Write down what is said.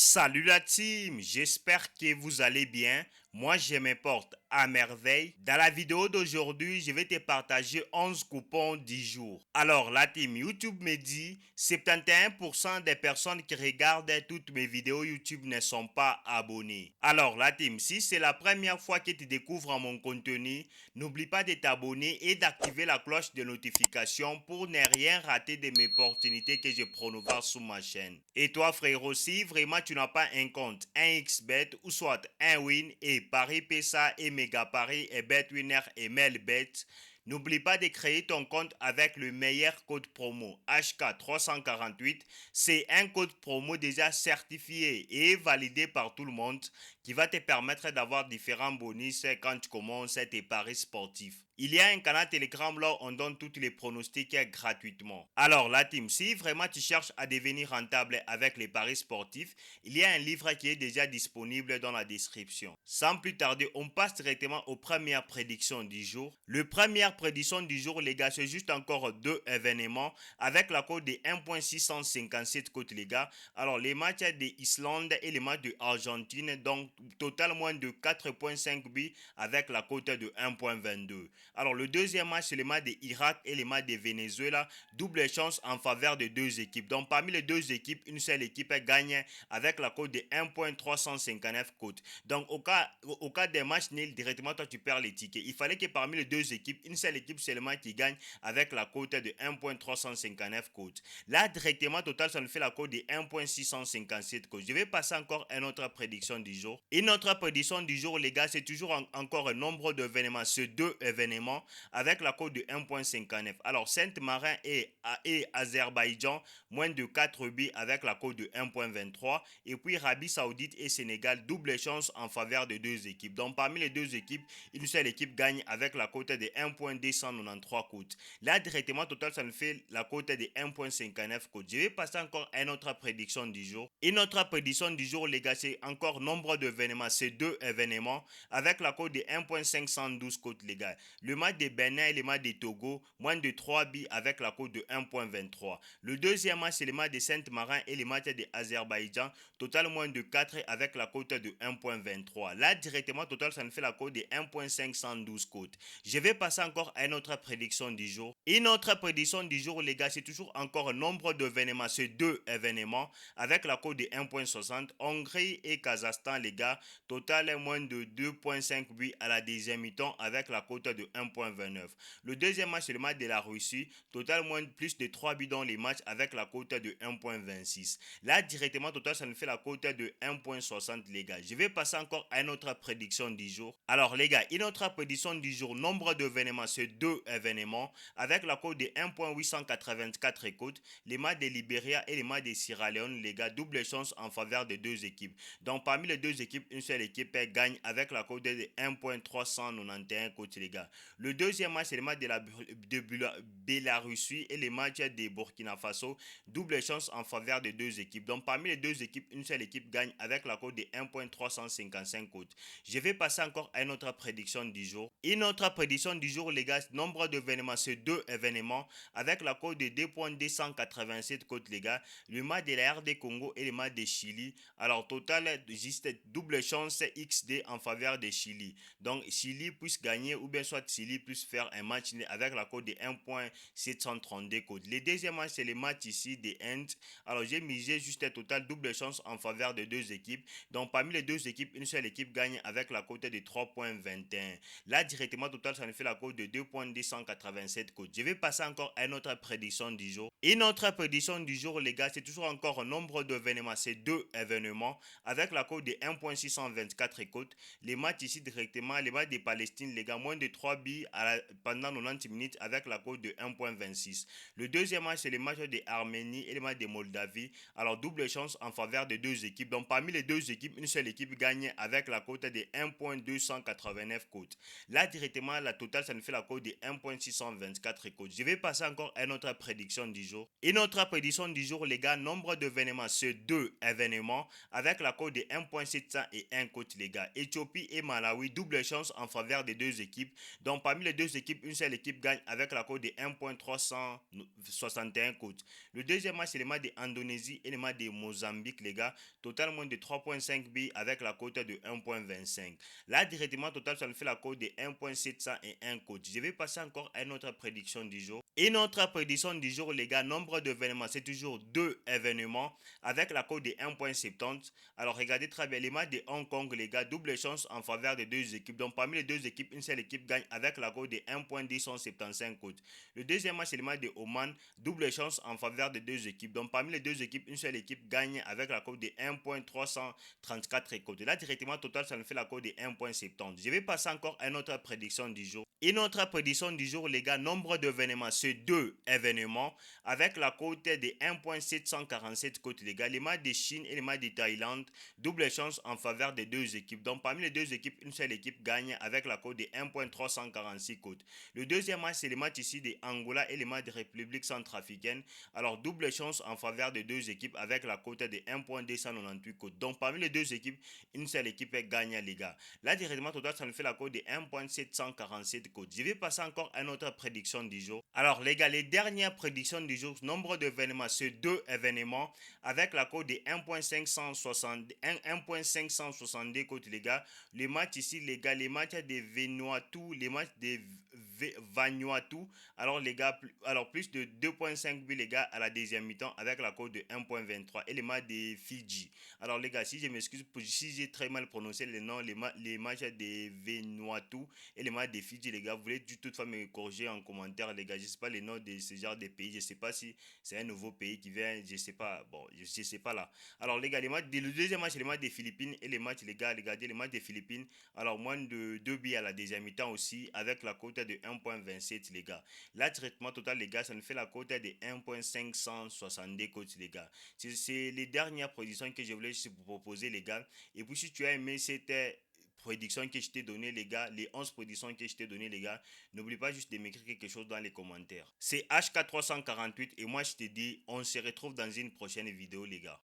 Salut la team, j'espère que vous allez bien. Moi, je me porte à merveille. Dans la vidéo d'aujourd'hui, je vais te partager 11 coupons 10 jours. Alors, la team YouTube me dit 71% des personnes qui regardent toutes mes vidéos YouTube ne sont pas abonnées. Alors, la team, si c'est la première fois que tu découvres mon contenu, n'oublie pas de t'abonner et d'activer la cloche de notification pour ne rien rater de mes opportunités que je promouvoir sur ma chaîne. Et toi, frérot, si vraiment tu n'as pas un compte, un XBet ou soit un Win et Paris PSA et Mega Paris et BetWinner et Melbet, n'oublie pas de créer ton compte avec le meilleur code promo HK348. C'est un code promo déjà certifié et validé par tout le monde qui va te permettre d'avoir différents bonus quand tu commences tes paris sportifs. Il y a un canal Telegram là où on donne tous les pronostics gratuitement. Alors la team, si vraiment tu cherches à devenir rentable avec les paris sportifs, il y a un livre qui est déjà disponible dans la description. Sans plus tarder, on passe directement aux premières prédictions du jour. Le première prédiction du jour, les gars, c'est juste encore deux événements avec la cote de 1.657 côte, les gars. Alors les matchs d'Islande et les matchs d'Argentine, donc total moins de 4.5 buts avec la cote de 1.22. Alors le deuxième match, c'est le match d'Irak et le match de Venezuela. Double chance en faveur de deux équipes. Donc parmi les deux équipes, une seule équipe gagne avec la cote de 1.359 côte. Donc au cas des matchs nuls, directement toi tu perds les tickets. Il fallait que parmi les deux équipes, une seule équipe seulement qui gagne avec la cote de 1.359 côte. Là directement total ça nous fait la cote de 1.657 côte. Je vais passer encore à une autre prédiction du jour. Une autre prédiction du jour, les gars, c'est toujours encore un nombre d'événements. C'est deux événements avec la cote de 1.59. Alors Saint-Marin et Azerbaïdjan, moins de 4 buts avec la cote de 1.23. Et puis Arabie Saoudite et Sénégal, double chance en faveur de deux équipes. Donc parmi les deux équipes, une seule équipe gagne avec la cote de 1.293 cote. Là directement total ça nous fait la cote de 1.59 cote. Je vais passer encore à une autre prédiction du jour. Une autre prédiction du jour, les gars, c'est encore nombre d'événements. C'est deux événements avec la cote de 1.512 cote, les gars. Le match de Bénin et le match de Togo, moins de 3 buts avec la cote de 1.23. Le deuxième match, c'est le match de Saint-Marin et le match de Azerbaïdjan, total moins de 4 avec la cote de 1.23. Là, directement, total, ça nous fait la cote de 1.512 cote. Je vais passer encore à une autre prédiction du jour. Une autre prédiction du jour, les gars, c'est toujours encore un nombre d'événements. C'est deux événements avec la cote de 1.60. Hongrie et Kazakhstan, les gars, total moins de 2.5 buts à la deuxième mi-temps avec la cote de 1.29. Le deuxième match, c'est le match de la Russie, total moins plus de 3 buts dans les matchs avec la cote de 1.26. Là, directement, total, ça nous fait la cote de 1.60, les gars. Je vais passer encore à une autre prédiction du jour. Alors, les gars, une autre prédiction du jour, nombre d'événements, c'est deux événements avec la cote de 1.884 cote, les matchs de Libéria et les matchs de Sierra Leone, les gars, double chance en faveur de deux équipes. Donc, parmi les deux équipes, une seule équipe gagne avec la cote de 1.391 cote, les gars. Le deuxième match, c'est le match de Bélarussie et les matchs de Burkina Faso. Double chance en faveur de deux équipes. Donc, parmi les deux équipes, une seule équipe gagne avec la cote de 1.355 cote. Je vais passer encore à une autre prédiction du jour. Une autre prédiction du jour, les gars, nombre d'événements, c'est deux événements avec la cote de 2.287 cote, les gars. Le match de la RD Congo et le match de Chili. Alors, total, juste double chance XD en faveur de Chili. Donc, Chili puisse gagner ou bien soit Chili puisse faire un match avec la cote de 1.732 cote. Le deuxième match, c'est le match ici des Ends. Alors, j'ai misé juste un total double chance en faveur de deux équipes. Donc, parmi les deux équipes, une seule équipe gagne avec la cote de 3.21. Là, directement, total, ça nous fait la cote de 2.287 cote. Je vais passer encore à une autre prédiction du jour. Une autre prédiction du jour, les gars, c'est toujours encore un nombre d'événements. C'est deux événements avec la cote de 1.624 cote. Les matchs ici directement, les matchs de Palestine, les gars, moins de 3 billes pendant 90 minutes avec la cote de 1.26. Le deuxième match, c'est le match de Arménie et le match de Moldavie. Alors, double chance en faveur de deux équipes. Donc, parmi les deux équipes, une seule équipe gagne avec la cote de 1.289 cote. Là, directement, la totale, ça nous fait la cote de 1.624 cote. Je vais passer encore à notre prédiction du jour. Et notre prédiction du jour, les gars, nombre d'événements, c'est deux événements avec la cote de 1.701 cote, les gars. Éthiopie et Malawi, double chance en faveur des deux équipes. Donc parmi les deux équipes, une seule équipe gagne avec la cote de 1.361 cotes. Le deuxième match, c'est le match de Indonésie et le match de Mozambique, les gars. Total moins de 3.5 billes avec la cote de 1.25. Là, directement, total, ça nous fait la cote de 1.701 cotes. Je vais passer encore à notre prédiction du jour. Et notre prédiction du jour, les gars, nombre d'événements, c'est toujours 2 événements avec la cote de 1.70. Alors, regardez très bien les matchs de Hong Kong, les gars, double chance en faveur des deux équipes. Donc, parmi les deux équipes, une seule équipe gagne avec la cote de 1.275 cotes. Le deuxième match, c'est le match de Oman, double chance en faveur des deux équipes. Donc, parmi les deux équipes, une seule équipe gagne avec la cote de 1.334 cotes. Là, directement, total, ça nous fait la cote de 1.70. Je vais passer encore à notre prédiction du jour. Et notre prédiction du jour, les gars, nombre d'événements, c'est 2 événements avec la cote de 1.747 cotes, les gars. Les matchs de Chine et les matchs de Thaïlande, double chance en faveur des deux équipes. Donc, parmi les deux équipes, une seule équipe gagne avec la cote de 1.346 cotes. Le deuxième match, c'est le match ici de Angola et les matchs de République centrafricaine. Alors, double chance en faveur des deux équipes avec la cote de 1.298 cotes. Donc, parmi les deux équipes, une seule équipe gagne, les gars. Là, directement, total, ça nous fait la cote de 1.747 cotes. Je vais passer encore à notre prédiction du jour. Alors, les gars, les dernières prédictions du jour, nombre d'événements, c'est 2 événements avec la cote de 1.570 cotes, les gars. Les matchs ici, les gars, les matchs de Vanuatu, les matchs de Vanuatu. Alors, les gars, plus de 2.5 buts, les gars, à la deuxième mi-temps avec la cote de 1.23 et les matchs de Fidji. Alors, les gars, si je m'excuse si j'ai très mal prononcé les noms, les matchs de Vanuatu et les matchs de Fidji, les gars, vous voulez toutefois me corriger en commentaire, les gars. Je sais pas les noms de ce genre de pays. Je sais pas si c'est un nouveau pays qui vient. Je sais pas. Bon, je sais pas là. Alors, les gars, le deuxième match, c'est les matchs des Philippines et les matchs, les gars, regardez les matchs des Philippines. Alors, moins de 2 billes à la deuxième mi-temps aussi avec la cote de 1.27, les gars. Là, traitement total, les gars, ça nous fait la cote de 1.562 cotes, les gars. C'est les dernières positions que je voulais vous proposer, les gars. Et puis, si tu as aimé cette prédictions que je t'ai donné, les gars, les 11 prédictions que je t'ai donné, les gars, n'oublie pas juste de m'écrire quelque chose dans les commentaires. C'est HK348 et moi je te dis, on se retrouve dans une prochaine vidéo, les gars.